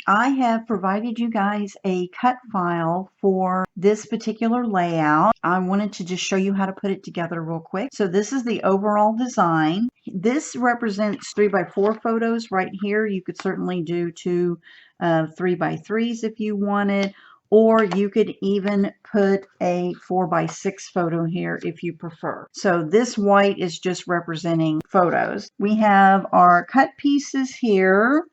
I have provided you guys a cut file for this particular layout. I wanted to just show you how to put it together real quick. So this is the overall design. This represents 3x4 photos right here. You could certainly do two 3x3s if you wanted, or you could even put a 4x6 photo here if you prefer. So this white is just representing photos. We have our cut pieces here.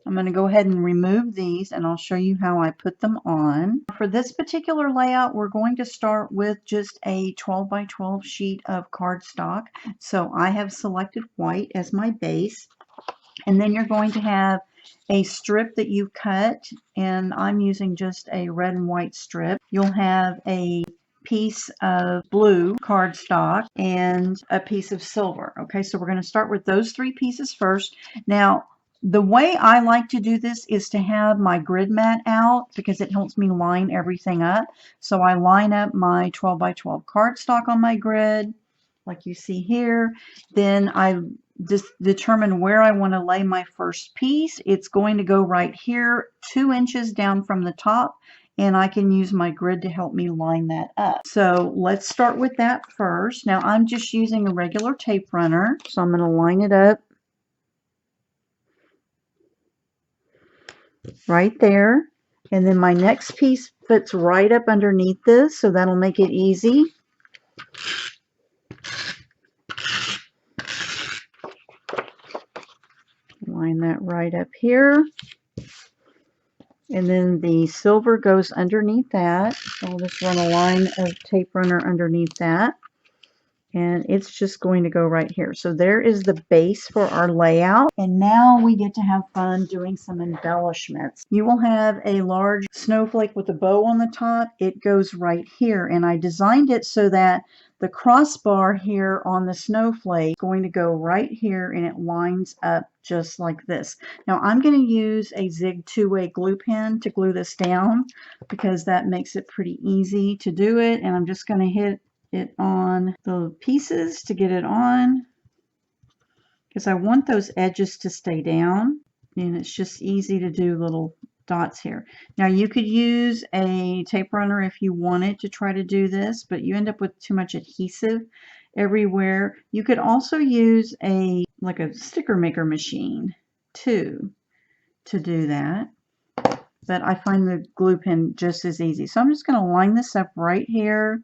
I'm going to go ahead and remove these and I'll show you how I put them on. For this particular layout, we're going to start with just a 12x12 sheet of cardstock. So I have selected white as my base. And then you're going to have a strip that you cut, and I'm using just a red and white strip. You'll have a piece of blue cardstock and a piece of silver. Okay, so we're going to start with those three pieces first. Now, the way I like to do this is to have my grid mat out because it helps me line everything up. So I line up my 12x12 cardstock on my grid, like you see here. Then I just determine where I want to lay my first piece. It's going to go right here, 2 inches down from the top, and I can use my grid to help me line that up. So let's start with that first. Now I'm just using a regular tape runner, so I'm going to line it up right there. And then my next piece fits right up underneath this, so that'll make it easy. Line that right up here. And then the silver goes underneath that. So I'll just run a line of tape runner underneath that. And it's just going to go right here. So there is the base for our layout. And now we get to have fun doing some embellishments. You will have a large snowflake with a bow on the top. It goes right here. And I designed it so that the crossbar here on the snowflake is going to go right here, and it lines up just like this. Now I'm going to use a Zig 2-way glue pen to glue this down because that makes it pretty easy to do it. And I'm just going to hit it on the pieces to get it on because I want those edges to stay down, and it's just easy to do little dots here. Now you could use a tape runner if you wanted to try to do this, but you end up with too much adhesive everywhere. You could also use a sticker maker machine too to do that, but I find the glue pen just as easy. So I'm just going to line this up right here.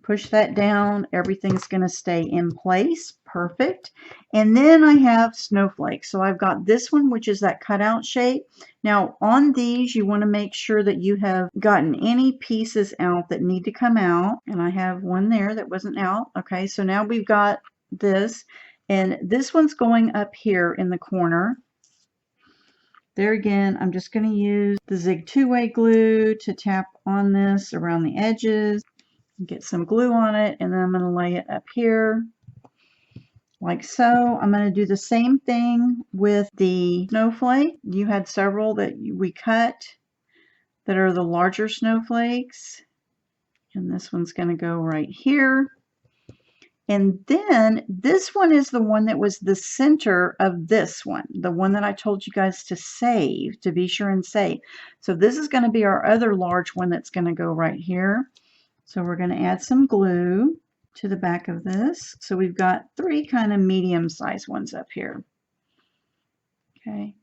Push that down. Everything's going to stay in place. Perfect. And then I have snowflakes. So I've got this one, which is that cutout shape. Now on these, you want to make sure that you have gotten any pieces out that need to come out. And I have one there that wasn't out. Okay, so now we've got this. And this one's going up here in the corner. There again, I'm just going to use the Zig 2-way glue to tap on this around the edges. Get some glue on it, and then I'm going to lay it up here like so. I'm going to do the same thing with the snowflake. You had several that we cut that are the larger snowflakes, and this one's going to go right here. And then this one is the one that was the center of this one, the one that I told you guys to save, to be sure and save. So this is going to be our other large one that's going to go right here. So we're going to add some glue to the back of this. So we've got 3 kind of medium-sized ones up here. Okay.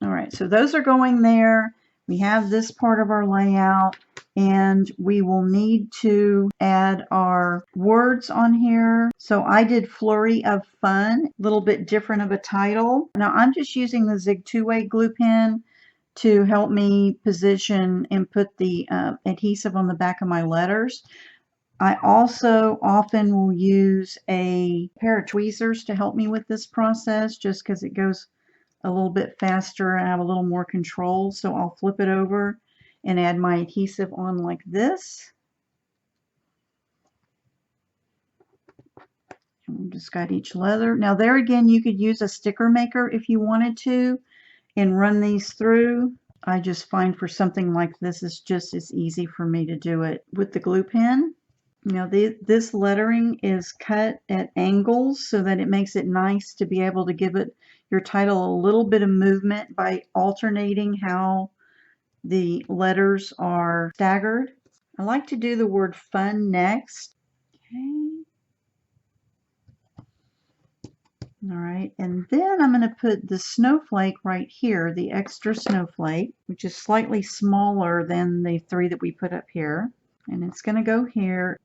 All right, so those are going there. We have this part of our layout, and we will need to add our words on here. So I did Flurry of Fun, a little bit different of a title. Now I'm just using the Zig 2-way glue pen to help me position and put the adhesive on the back of my letters. I also often will use a pair of tweezers to help me with this process just because it goes a little bit faster and I have a little more control. So I'll flip it over and add my adhesive on like this. And we've just got each letter. Now there again, you could use a sticker maker if you wanted to and run these through. I just find for something like this, it's just as easy for me to do it with the glue pen. Now this lettering is cut at angles so that it makes it nice to be able to give it your title a little bit of movement by alternating how the letters are staggered. I like to do the word fun next. Okay. All right, and then I'm going to put the snowflake right here, the extra snowflake, which is slightly smaller than the 3 that we put up here. And it's going to go here.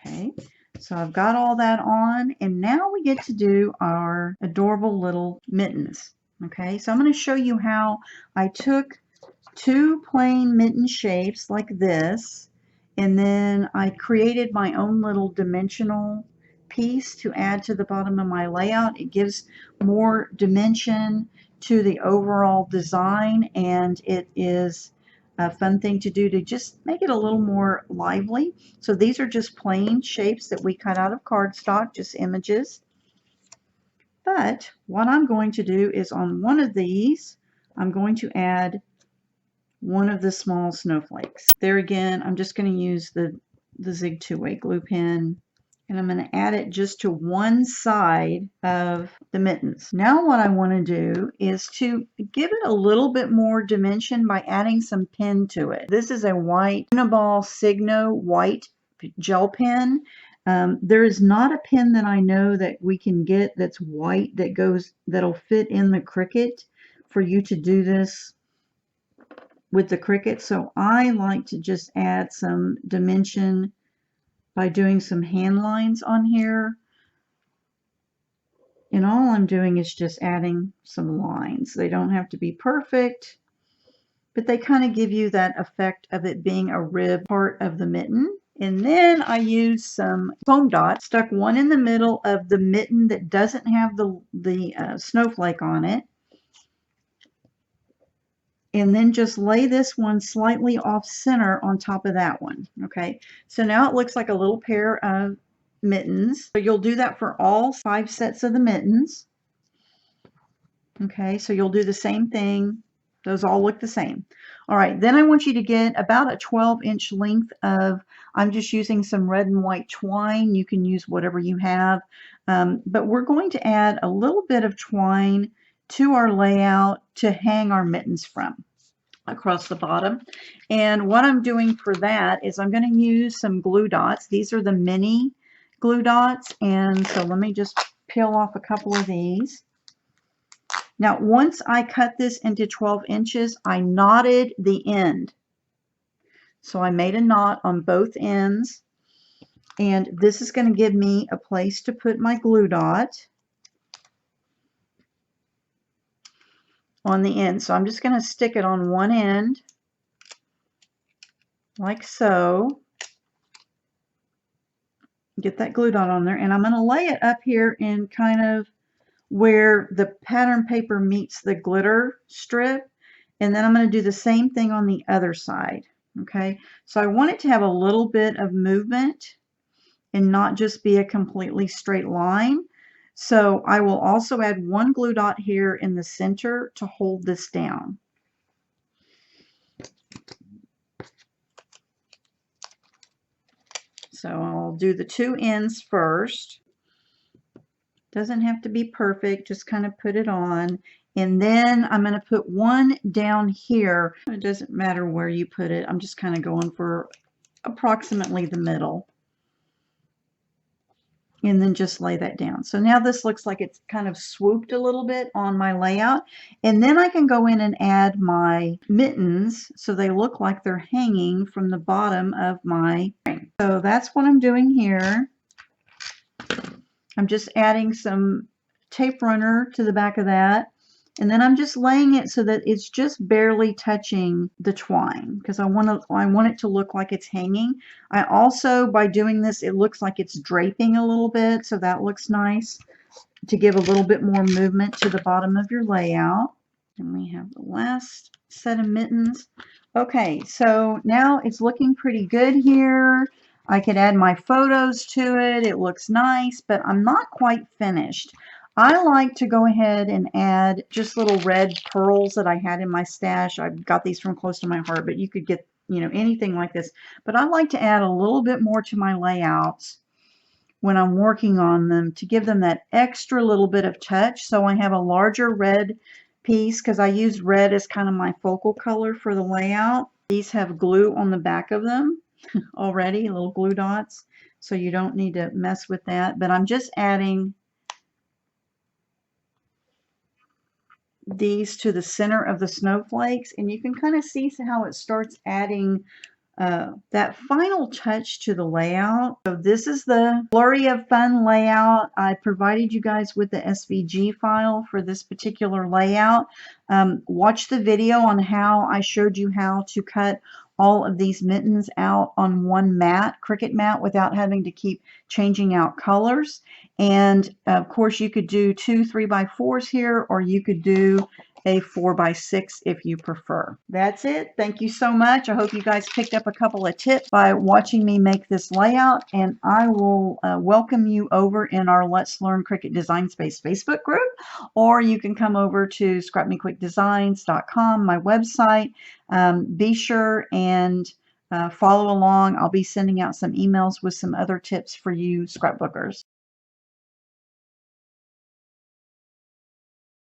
Okay, so I've got all that on, and now we get to do our adorable little mittens. Okay, so I'm going to show you how I took 2 plain mitten shapes like this, and then I created my own little dimensional piece to add to the bottom of my layout. It gives more dimension to the overall design, and it is a fun thing to do to just make it a little more lively. So these are just plain shapes that we cut out of cardstock, just images. But what I'm going to do is on one of these, I'm going to add one of the small snowflakes. There again, I'm just going to use the Zig 2-way glue pen, and I'm going to add it just to one side of the mittens. Now what I want to do is to give it a little bit more dimension by adding some pen to it. This is a white Uniball Signo white gel pen. There is not a pen that I know that we can get that's white that'll fit in the Cricut for you to do this with the Cricut. So I like to just add some dimension by doing some hand lines on here. And all I'm doing is just adding some lines. They don't have to be perfect, but they kind of give you that effect of it being a rib part of the mitten. And then I used some foam dots, stuck one in the middle of the mitten that doesn't have the snowflake on it, and then just lay this one slightly off center on top of that one. Okay, so now it looks like a little pair of mittens. So you'll do that for all 5 sets of the mittens. Okay, so you'll do the same thing. Those all look the same. All right, then I want you to get about a 12-inch length of, I'm just using some red and white twine. You can use whatever you have, but we're going to add a little bit of twine to our layout to hang our mittens from across the bottom. And what I'm doing for that is I'm going to use some glue dots. These are the mini glue dots, and so let me just peel off a couple of these. Now once I cut this into 12 inches, I knotted the end. So I made a knot on both ends, and this is going to give me a place to put my glue dot on the end. So I'm just going to stick it on one end like so. Get that glue dot on there, and I'm going to lay it up here in kind of where the pattern paper meets the glitter strip, and then I'm going to do the same thing on the other side. Okay, so I want it to have a little bit of movement and not just be a completely straight line. So I will also add one glue dot here in the center to hold this down. So I'll do the 2 ends first. Doesn't have to be perfect, just kind of put it on. And then I'm going to put one down here. It doesn't matter where you put it. I'm just kind of going for approximately the middle. And then just lay that down. So now this looks like it's kind of swooped a little bit on my layout. And then I can go in and add my mittens so they look like they're hanging from the bottom of my frame. So that's what I'm doing here. I'm just adding some tape runner to the back of that. And then I'm just laying it so that it's just barely touching the twine, because I want it to look like it's hanging. I also, by doing this, it looks like it's draping a little bit, so that looks nice to give a little bit more movement to the bottom of your layout. And we have the last set of mittens. Okay, so now it's looking pretty good here. I could add my photos to it. It looks nice, but I'm not quite finished. I like to go ahead and add just little red pearls that I had in my stash. I got these from Close to My Heart, but you could get, you know, anything like this. But I like to add a little bit more to my layouts when I'm working on them to give them that extra little bit of touch. So I have a larger red piece because I used red as kind of my focal color for the layout. These have glue on the back of them already, little glue dots, so you don't need to mess with that. But I'm just adding these to the center of the snowflakes, and you can kind of see how it starts adding that final touch to the layout. So this is the Flurry of Fun layout. I provided you guys with the SVG file for this particular layout. Watch the video on how I showed you how to cut all of these mittens out on one mat, Cricut mat, without having to keep changing out colors. And of course you could do 2 3x4s here, or you could do a 4x6 if you prefer. That's it. Thank you so much. I hope you guys picked up a couple of tips by watching me make this layout, and I will welcome you over in our Let's Learn Cricut Design Space Facebook group, or you can come over to scrapmequickdesigns.com, my website. Be sure and follow along. I'll be sending out some emails with some other tips for you scrapbookers.